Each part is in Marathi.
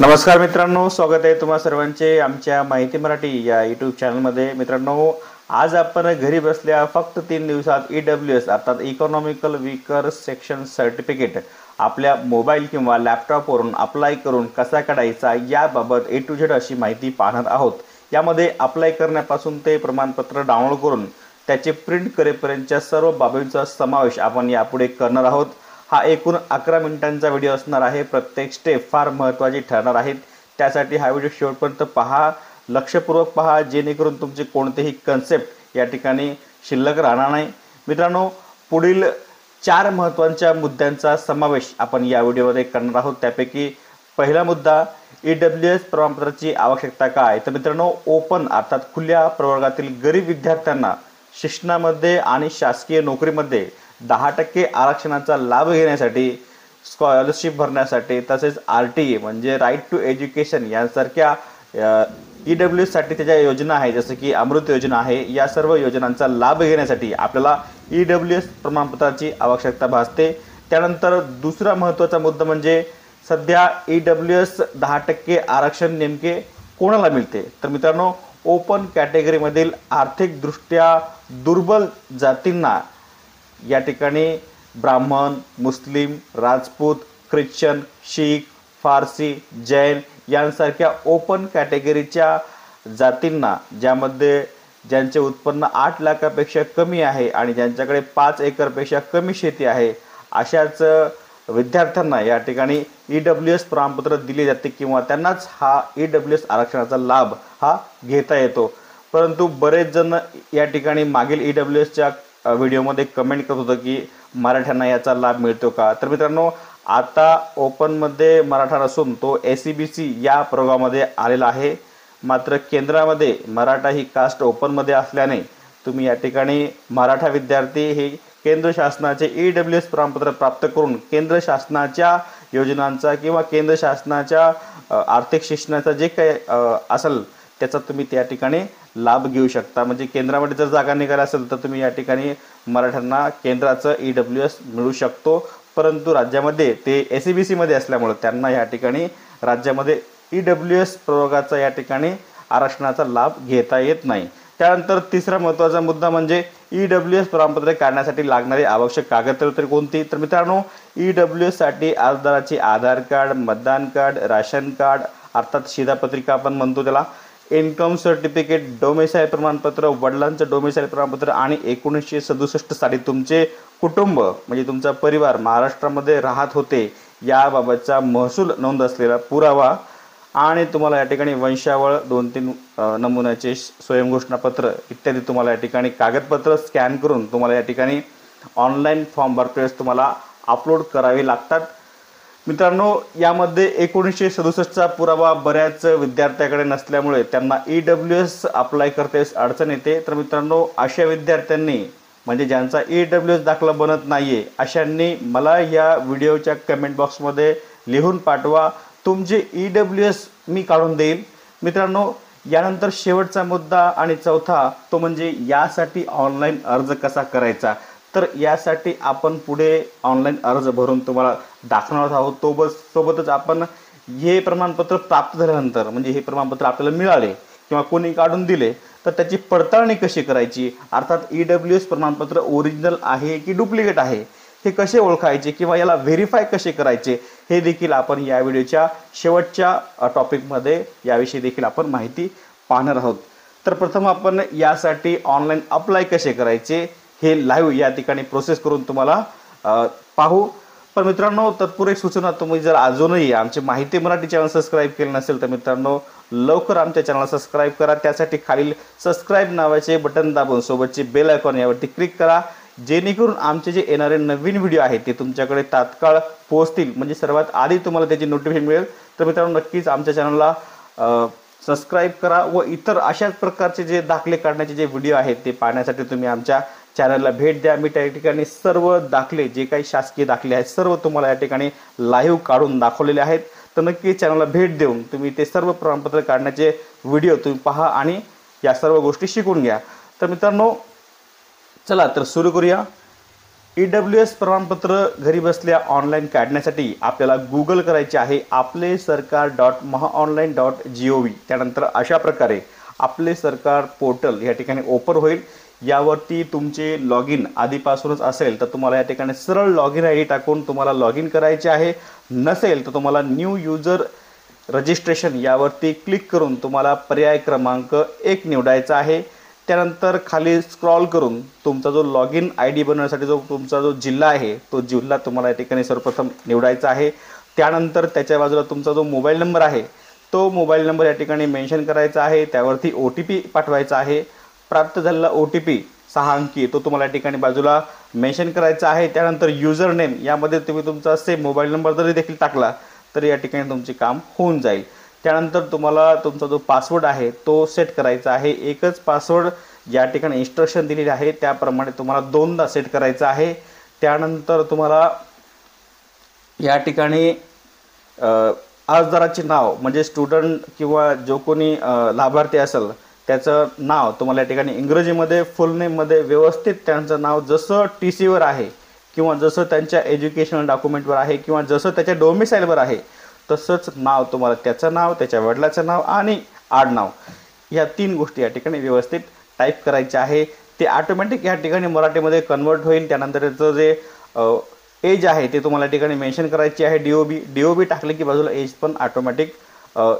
नमस्कार मित्रांनो, स्वागत आहे तुम्हा सर्वांचे आमच्या माहिती मराठी या यूट्यूब चॅनलमध्ये। मित्रांनो, आज आपण घरी बसल्या फक्त 3 दिवसात EWS अर्थात इकॉनॉमिकल वीकर सेक्शन सर्टिफिकेट आपल्या मोबाईल किंवा लॅपटॉपवरून अप्लाय करून कसा काढायचा याबाबत A to Z अशी माहिती पाहणार आहोत। यामध्ये अप्लाय करण्यापासून ते प्रमाणपत्र डाउनलोड करून त्याचे प्रिंट करेपर्यंतच्या सर्व बाबींचा समावेश आपण यापुढे करणार आहोत। हा एकूण 11 मिनिटांचा व्हिडिओ असणार आहे। प्रत्येक स्टेप फार महत्त्वाची ठरणार आहे। त्यासाठी हा व्हिडिओ शेवटपर्यंत पहा, लक्षपूर्वक पहा, जेणेकरून तुमचे कोणतेही कन्सेप्ट या ठिकाणी शिल्लक राहणार नाही। मित्रांनो, पुढील 4 महत्त्वाच्या मुद्द्यांचा समावेश आपण या व्हिडिओमध्ये करणार आहोत। त्यापैकी पहिला मुद्दा, EWS प्रमाणपत्राची आवश्यकता काय? तर मित्रांनो, ओपन अर्थात खुल्या प्रवर्गातील गरीब विद्यार्थ्यांना शिक्षणामध्ये आणि शासकीय नोकरीमध्ये 10% आरक्षणाचा लाभ घेण्यासाठी, स्कॉलरशिप भरण्यासाठी, तसेच RTA म्हणजे राईट टू एज्युकेशन यांसारख्या EWS साठी त्याच्या योजना आहे, जसं की अमृत योजना आहे। या सर्व योजनांचा लाभ घेण्यासाठी आपल्याला EWS प्रमाणपत्राची आवश्यकता भासते। त्यानंतर दुसरा महत्त्वाचा मुद्दा म्हणजे सध्या EWS 10% आरक्षण नेमके कोणाला मिळते? तर मित्रांनो, ओपन कॅटेगरीमधील आर्थिकदृष्ट्या दुर्बल जातींना या ठिकाणी ब्राह्मण, मुस्लिम, राजपूत, ख्रिश्चन, शीख, फारसी, जैन यांसारख्या ओपन कॅटेगरीच्या जातींना, ज्यांचे उत्पन्न 8 लाखापेक्षा कमी आहे आणि ज्यांच्याकडे 5 एकरपेक्षा कमी शेती आहे, अशाच विद्यार्थ्यांना या ठिकाणी EWS प्रमाणपत्र दिले जाते किंवा त्यांनाच हा EWS आरक्षणाचा लाभ हा घेता येतो। परंतु बरेच जण या ठिकाणी मागील EWSच्या व्हिडिओमध्ये कमेंट करत होतं की मराठ्यांना याचा लाभ मिळतो का? तर मित्रांनो, आता ओपनमध्ये मराठा नसून तो SEBC या प्रवर्गामध्ये आलेला आहे। मात्र केंद्रामध्ये मराठा ही कास्ट ओपनमध्ये असल्याने तुम्ही या ठिकाणी मराठा विद्यार्थी हे केंद्र शासनाचे EWS प्रमाणपत्र प्राप्त करून केंद्र शासनाच्या योजनांचा किंवा केंद्र शासनाच्या आर्थिक शिक्षणाचा जे काही असेल त्याचा तुम्ही त्या ठिकाणी लाभ घेऊ शकता। म्हणजे केंद्रामध्ये जर जागा निघाली असेल तर तुम्ही या ठिकाणी मराठ्यांना केंद्राचं EWS मिळू शकतो। परंतु राज्यामध्ये ते SEBC मध्ये असल्यामुळे त्यांना या ठिकाणी राज्यामध्ये EWS प्रवर्गाचा या ठिकाणी आरक्षणाचा लाभ घेता येत नाही। त्यानंतर तिसरा महत्त्वाचा मुद्दा म्हणजे EWS प्रमाणपत्र काढण्यासाठी लागणारी आवश्यक कागदपत्रे कोणती? तर मित्रांनो, EWS साठी अर्जदाराचे आधार कार्ड, मतदान कार्ड, राशन कार्ड अर्थात शिधापत्रिका आपण म्हणतो त्याला, इन्कम सर्टिफिकेट, डोमेसाईल प्रमाणपत्र, वडिलांचं डोमेसाईल प्रमाणपत्र आणि 1967 साली तुमचे कुटुंब म्हणजे तुमचा परिवार महाराष्ट्रामध्ये राहत होते याबाबतचा महसूल नोंद असलेला पुरावा आणि तुम्हाला या ठिकाणी वंशावळ 2-3 नमुन्याचे स्वयंघोषणापत्र इत्यादी तुम्हाला या ठिकाणी कागदपत्र स्कॅन करून तुम्हाला या ठिकाणी ऑनलाईन फॉर्म भरतेवेळेस तुम्हाला अपलोड करावे लागतात। मित्रांनो, यामध्ये 1967चा पुरावा बऱ्याच विद्यार्थ्यांकडे नसल्यामुळे त्यांना EWS अप्लाय करतेस अडचण येते। तर मित्रांनो, अशा विद्यार्थ्यांनी म्हणजे ज्यांचा EWS दाखला बनत नाहीये अशांनी मला या व्हिडिओच्या कमेंट बॉक्समध्ये लिहून पाठवा, तुमचे EWS मी काढून देईल। मित्रांनो, यानंतर शेवटचा मुद्दा आणि चौथा तो म्हणजे यासाठी ऑनलाईन अर्ज कसा करायचा? तर यासाठी आपण पुढे ऑनलाईन अर्ज भरून तुम्हाला दाखवणार आहोत। सोबतच आपण हे प्रमाणपत्र प्राप्त झाल्यानंतर म्हणजे हे प्रमाणपत्र आपल्याला मिळाले किंवा कोणी काढून दिले तर त्याची पडताळणी कशी करायची, अर्थात EWS प्रमाणपत्र ओरिजिनल आहे की डुप्लिकेट आहे हे कसे ओळखायचे किंवा याला व्हेरीफाय कसे करायचे हे देखील आपण या व्हिडिओच्या शेवटच्या टॉपिकमध्ये याविषयी देखील आपण माहिती पाहणार आहोत। तर प्रथम आपण यासाठी ऑनलाईन अप्लाय कसे करायचे हे लाईव्ह या ठिकाणी प्रोसेस करून तुम्हाला पाहू। पण मित्रांनो, तत्पूर्वी सूचना, तुम्ही जर अजूनही आमचे माहिती मराठी चॅनल सबस्क्राईब केले नसेल तर मित्रांनो लवकर आमच्या चॅनलला सबस्क्राईब करा। त्यासाठी खालील सबस्क्राईब नावाचे बटन दाबून सोबतचे बेल आयकॉन यावरती क्लिक करा, जेणेकरून आमचे जे येणारे नवीन व्हिडिओ आहेत ते तुमच्याकडे तात्काळ पोहोचतील, म्हणजे सर्वात आधी तुम्हाला त्याची नोटिफिकेशन मिळेल। तर मित्रांनो, नक्कीच आमच्या चॅनलला सबस्क्राईब करा व इतर अशाच प्रकारचे जे दाखले काढण्याचे जे व्हिडिओ आहेत ते पाहण्यासाठी तुम्ही आमच्या चॅनलला भेट द्या। मी त्या ठिकाणी सर्व दाखले जे काही शासकीय दाखले आहेत सर्व तुम्हाला या ठिकाणी लाईव्ह काढून दाखवलेले आहेत। तर नक्की चॅनलला भेट देऊन तुम्ही ते सर्व प्रमाणपत्र काढण्याचे व्हिडिओ तुम्ही पहा आणि या सर्व गोष्टी शिकून घ्या। तर मित्रांनो, चला तर सुरू करूया। EWS प्रमाणपत्र घरी बसल्या ऑनलाईन काढण्यासाठी आपल्याला गूगल करायचे आहे आपले सरकार .mahaonline.gov. त्यानंतर अशा प्रकारे आपले सरकार पोर्टल या ठिकाणी ओपन होईल. यावरती तुमचे लॉग इन आधीपासूनच असेल तर तुम्हाला या ठिकाणी सरळ लॉग इन ID टाकून तुम्हाला लॉग इन करायचे आहे. नसेल तर तुम्हाला न्यू युजर रजिस्ट्रेशन यावरती क्लिक करून तुम्हाला पर्याय क्रमांक 1 निवडायचा आहे. त्यानंतर खाली स्क्रॉल करून तुमचा जो लॉग इन ID बनवण्यासाठी तुमचा जो जिल्हा आहे तो जिल्हा तुम्हाला या ठिकाणी सर्वप्रथम निवडायचा आहे. त्यानंतर त्याच्या बाजूला तुमचा जो मोबाईल नंबर आहे तो मोबाईल नंबर या ठिकाणी मेन्शन करायचा आहे. त्यावरती OTP पाठवायचा आहे. प्राप्त झालेला OTP 6 अंकी तो तुम्हाला या ठिकाणी बाजूला मेन्शन करायचा आहे. त्यानंतर युजर नेम यामध्ये तुम्ही तुमचा सेम मोबाईल नंबर जरी देखील टाकला तरी या ठिकाणी तुमचे काम होऊन जाईल. त्यानंतर तुम्हाला तुमचा जो पासवर्ड आहे तो सेट करायचा आहे. एकच पासवर्ड या ठिकाणी इन्स्ट्रक्शन दिलेली आहे त्याप्रमाणे तुम्हाला 2दा सेट करायचा आहे. त्यानंतर तुम्हाला या ठिकाणी अर्जदाराचे नाव म्हणजे स्टुडंट किंवा जो कोणी लाभार्थी असेल त्याचं नाव तुम्हाला या ठिकाणी इंग्रजीमध्ये फुल नेममध्ये व्यवस्थित त्यांचं नाव जसं TCवर आहे किंवा जसं त्यांच्या एज्युकेशनल डॉक्युमेंटवर आहे किंवा जसं त्याच्या डोमिसाईलवर आहे तसंच नाव तुम्हाला त्याचं नाव त्याच्या वडिलाचं नाव आणि आडनाव या 3 गोष्टी या ठिकाणी व्यवस्थित टाईप करायच्या आहे. ते ऑटोमॅटिक या ठिकाणी मराठीमध्ये कन्वर्ट होईल. त्यानंतर त्याचं जे एज आहे ते तुम्हाला या ठिकाणी मेन्शन करायची आहे. DOB टाकले की बाजूला एज पण ऑटोमॅटिक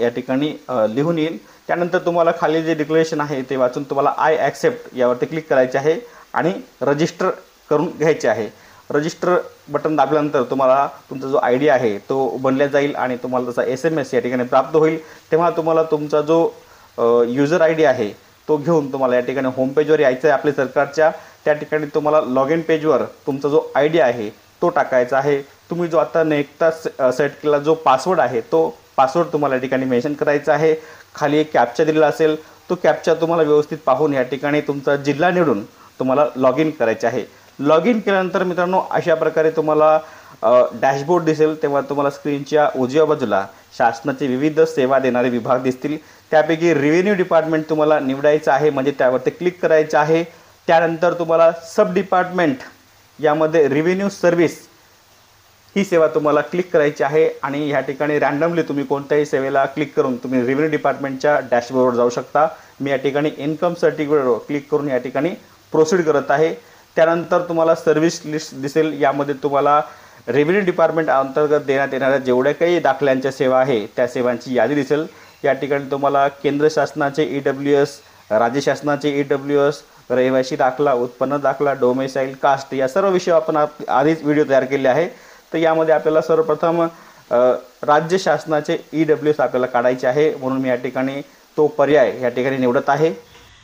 या ठिकाणी लिहून येईल. त्यानंतर तुम्हाला खाली जे डिक्लेरेशन आहे ते वाचून तुम्हाला आय ॲक्सेप्ट यावरती क्लिक करायचे आहे आणि रजिस्टर करून घ्यायचे आहे. रजिस्टर बटन दाबल्यानंतर तुम्हाला तुमचा जो ID आहे तो बनला जाईल आणि तुम्हाला त्याचा SMS या ठिकाणी प्राप्त होईल. तेव्हा तुम्हाला तुमचा जो युजर ID आहे तो घेऊन तुम्हाला या ठिकाणी होम पेजवर यायचं आहे आपल्या सरकारच्या. त्या ठिकाणी तुम्हाला लॉग इन पेजवर तुमचा जो ID आहे तो टाकायचा आहे. तुम्ही जो आता नुकताच सेट केलेला जो पासवर्ड आहे तो पासवर्ड तुम्हाला या ठिकाणी मेन्शन करायचा आहे. खाली एक कॅप्चा दिलेला असेल तो कॅप्चा तुम्हाला व्यवस्थित पाहून या ठिकाणी तुमचा जिल्हा निवडून तुम्हाला लॉग इन करायचे आहे. लॉग इन केल्यानंतर मित्रांनो अशा प्रकारे तुम्हाला डॅशबोर्ड दिसेल. तेव्हा तुम्हाला स्क्रीनच्या उजव्या बाजूला शासनाचे विविध सेवा देणारे विभाग दिसतील. त्यापैकी रेव्हेन्यू डिपार्टमेंट तुम्हाला निवडायचं आहे म्हणजे त्यावरती क्लिक करायचं आहे. त्यानंतर तुम्हाला सब डिपार्टमेंट यामध्ये रेव्हेन्यू सर्व्हिस ही सेवा तुम्हाला क्लिक करायची आहे आणि ह्या ठिकाणी रँडमली तुम्ही कोणत्याही सेवेला क्लिक करून तुम्ही रेव्हेन्यू डिपार्टमेंटच्या डॅशबोर्डवर जाऊ शकता. मी या ठिकाणी इन्कम सर्टिफिकेटवर क्लिक करून या ठिकाणी प्रोसीड करत आहे. त्यानंतर तुम्हाला सर्व्हिस लिस्ट दिसेल. यामध्ये तुम्हाला रेव्हेन्यू डिपार्टमेंट अंतर्गत देण्यात येणाऱ्या जेवढ्या काही दाखल्यांच्या सेवा आहे त्या सेवांची यादी दिसेल. या ठिकाणी तुम्हाला केंद्र शासनाचे EWS, राज्य शासनाचे EWS, रहिवासी दाखला, उत्पन्न दाखला, डोमेसाईल, कास्ट या सर्व विषय आपण आधीच व्हिडिओ तयार केले आहे. तर यामध्ये आपल्याला सर्वप्रथम राज्य शासनाचे EWS आपल्याला काढायचे आहे म्हणून मी या ठिकाणी तो पर्याय या ठिकाणी निवडत आहे.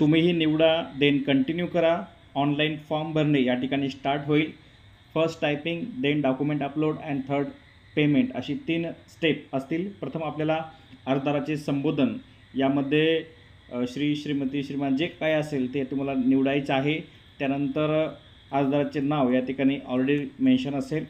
तुम्हीही निवडा, देन कंटिन्यू करा. ऑनलाईन फॉर्म भरणे या ठिकाणी स्टार्ट होईल. First typing, then document upload and third payment अशी 3 स्टेप असतील. प्रथम आपल्याला अर्जदाराचे संबोधन यामध्ये श्री, श्रीमती, श्रीमान जे काय असेल ते तुम्हाला निवडायचं आहे. त्यानंतर अर्जदाराचे नाव या ठिकाणी ऑलरेडी मेन्शन असेल.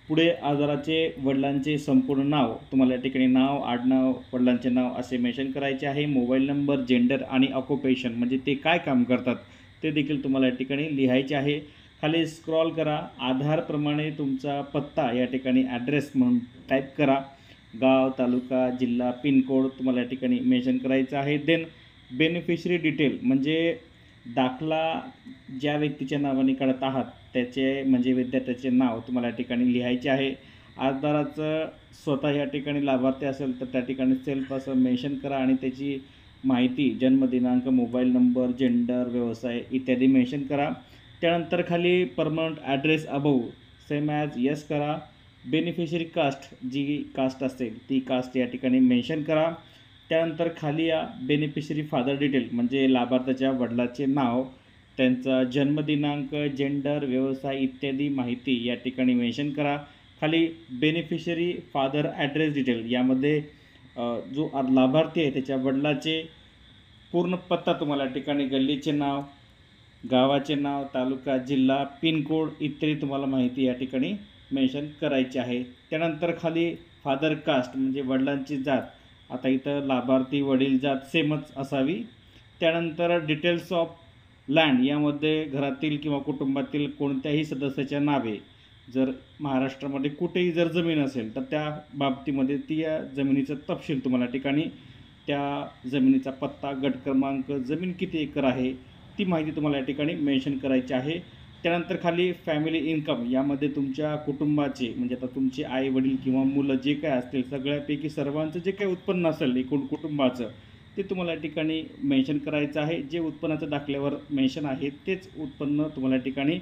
पुढे अर्जदाराचे वडिलांचे संपूर्ण नाव तुम्हाला या ठिकाणी नाव, आडनाव, वडिलांचे नाव असे मेन्शन करायचे आहे. मोबाईल नंबर, जेंडर आणि ऑक्युपेशन म्हणजे ते काय काम करतात ते देखील तुम्हाला या ठिकाणी लिहायचे आहे. खाली स्क्रॉल करा. आधारप्रमाणे तुमचा पत्ता या ठिकाणी ॲड्रेस म्हणून टाईप करा. गाव, तालुका, जिल्हा, पिनकोड तुम्हाला या ठिकाणी मेन्शन करायचं आहे. देन बेनिफिशरी डिटेल म्हणजे दाखला ज्या व्यक्तीच्या नावाने काढत आहात त्याचे म्हणजे विद्यार्थ्याचे नाव तुम्हाला या ठिकाणी लिहायचे आहे. अर्जदाराचं स्वतः या ठिकाणी लाभार्थी असेल तर त्या ठिकाणी सेल्फ असं मेन्शन करा आणि त्याची माहिती जन्मदिनांक, मोबाईल नंबर, जेंडर, व्यवसाय इत्यादी मेन्शन करा. त्यानंतर खाली permanent address above same as yes करा. बेनिफिशरी कास्ट जी कास्ट असेल ती कास्ट या ठिकाणी मेन्शन करा. त्यानंतर खाली या बेनिफिशरी फादर डिटेल म्हणजे लाभार्थ्याच्या वडिलाचे नाव, त्यांचा जन्मदिनांक, जेंडर, व्यवसाय इत्यादी माहिती या ठिकाणी मेन्शन करा. खाली बेनिफिशरी फादर ॲड्रेस डिटेल यामध्ये जो लाभार्थी आहे त्याच्या वडिलाचे पूर्ण पत्ता तुम्हाला या ठिकाणी गल्लीचे नाव, गावाचे नाव, तालुका, जिल्हा, पिनकोड इत्यादी तुम्हाला माहिती या ठिकाणी मेन्शन करायची आहे. त्यानंतर खाली फादर कास्ट म्हणजे वडिलांची जात. आता इथं लाभार्थी वडील जात सेमच असावी. त्यानंतर डिटेल्स ऑफ लँड यामध्ये घरातील किंवा कुटुंबातील कोणत्याही सदस्याच्या नावे जर महाराष्ट्रामध्ये कुठेही जर जमीन असेल तर त्या बाबतीमध्ये ती या जमिनीचा तपशील तुम्हाला ठिकाणी त्या जमिनीचा पत्ता, गट क्रमांक, जमीन किती एकर आहे ती माहिती तुम्हाला या ठिकाणी मेन्शन करायची आहे। त्यानंतर खाली फॅमिली इन्कम यामध्ये तुमच्या कुटुंबाचे म्हणजे आता तुमचे आई वडील किंवा मुलं जे काय असतील सगळ्यापैकी सर्वांचं जे काही उत्पन्न असेल एकूण कुटुंबाचं ते तुम्हाला या ठिकाणी मेन्शन करायचं आहे। जे उत्पन्नाच्या दाखल्यावर मेन्शन आहे तेच उत्पन्न तुम्हाला या ठिकाणी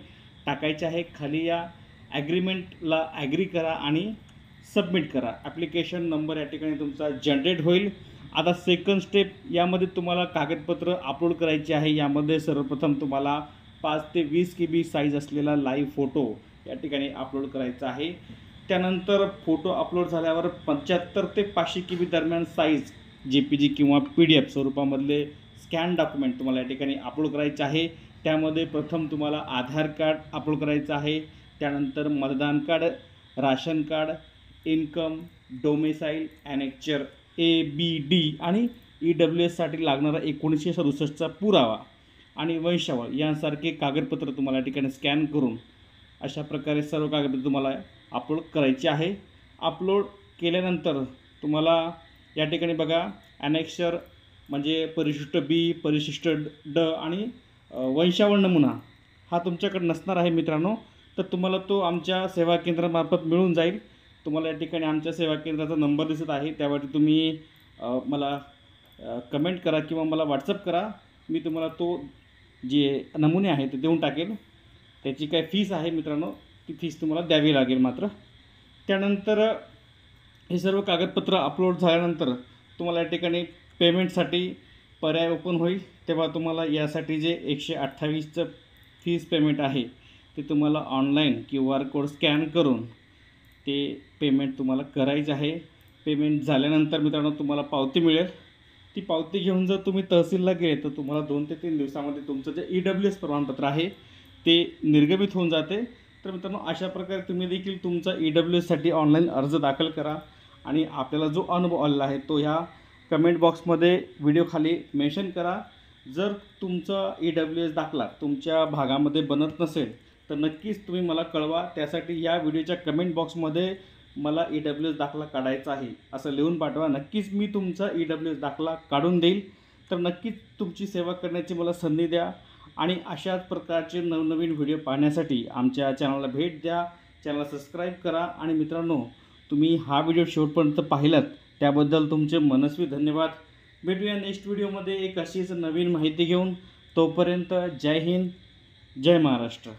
टाकायचे आहे। खाली या ॲग्रीमेंटला ॲग्री करा आणि सबमिट करा। ॲप्लिकेशन नंबर या ठिकाणी तुमचा जनरेट होईल। आता सेकंड स्टेप यामध्ये तुम्हाला कागदपत्र अपलोड करायचे आहे। यामध्ये सर्वप्रथम तुम्हाला 5 ते 20 KB साईज असलेला लाईव्ह फोटो या ठिकाणी अपलोड करायचा आहे। त्यानंतर फोटो अपलोड झाल्यावर 75 ते 500 KB दरम्यान साईज JPG किंवा PDF स्वरूपामधले स्कॅन डॉक्युमेंट तुम्हाला या ठिकाणी अपलोड करायचे आहे। त्यामध्ये प्रथम तुम्हाला आधार कार्ड अपलोड करायचं आहे, त्यानंतर मतदान card, ration card, income, domicile, annexure ABD आणि EWS साठी लागणारा 1967चा पुरावा आणि वंशावळ यांसारखे कागदपत्र तुम्हाला या ठिकाणी स्कॅन करून अशा प्रकारे सर्व कागदपत्र तुम्हाला अपलोड करायची आहे। अपलोड केल्यानंतर तुम्हाला या ठिकाणी बघा ॲनेक्चर म्हणजे परिशिष्ट B, परिशिष्ट D आणि वंशावळ नमुना हा तुमच्याकडे नसणार आहे मित्रांनो, तर तुम्हाला तो आमच्या सेवा केंद्रामार्फत मिळून जाईल। तुम्हाला या ठिकाणी आमच्या सेवा केंद्राचा नंबर दिसत आहे, त्यावरती तुम्ही मला कमेंट करा किंवा मला व्हॉट्सअप करा। मी तुम्हाला तो जे नमुने आहे ते देऊन टाकेल। त्याची काय फीस आहे मित्रांनो, ती फीस तुम्हाला द्यावी लागेल मात्र। त्यानंतर हे सर्व कागदपत्र अपलोड झाल्यानंतर तुम्हाला या ठिकाणी पेमेंटसाठी पर्याय ओपन होईल। तेव्हा तुम्हाला यासाठी जे 128चं फीस पेमेंट आहे ते तुम्हाला ऑनलाईन QR कोड स्कॅन करून ते पेमेंट तुम्हाला करायचे आहे। पेमेंट झाल्यानंतर मित्रांनो तुम्हाला पावती मिळेल। ती पावती घेऊन जर तुम्ही तहसीलला गेले तर तुम्हाला 2 ते 3 दिवसामध्ये तुमचं जे EWS प्रमाणपत्र आहे ते निर्गमित होऊन जाते। तर मित्रांनो अशा प्रकारे तुम्ही देखील तुमचा EWS साठी ऑनलाईन अर्ज दाखल करा आणि आपल्याला जो अनुभव आलेला आहे तो ह्या कमेंट बॉक्समध्ये व्हिडिओ खाली मेन्शन करा। जर तुमचा EWS दाखला तुमच्या भागामध्ये बनत नसेल तर नक्कीच तुम्ही मला कळवा। त्यासाठी या व्हिडिओच्या कमेंट बॉक्समध्ये मला EWS दाखला काढायचा आहे असं लिहून पाठवा। नक्कीच मी तुमचा EWS दाखला काढून देईल। तर नक्कीच तुमची सेवा करण्याची मला संधी द्या आणि अशाच प्रकारचे नवनवीन व्हिडिओ पाहण्यासाठी आमच्या चॅनलला भेट द्या, चॅनलला सबस्क्राईब करा आणि मित्रांनो तुम्ही हा व्हिडिओ शेवटपर्यंत पाहिलात त्याबद्दल तुमचे मनस्वी धन्यवाद। भेटूया नेक्स्ट व्हिडिओमध्ये एक अशीच नवीन माहिती घेऊन। तोपर्यंत जय हिंद, जय महाराष्ट्र।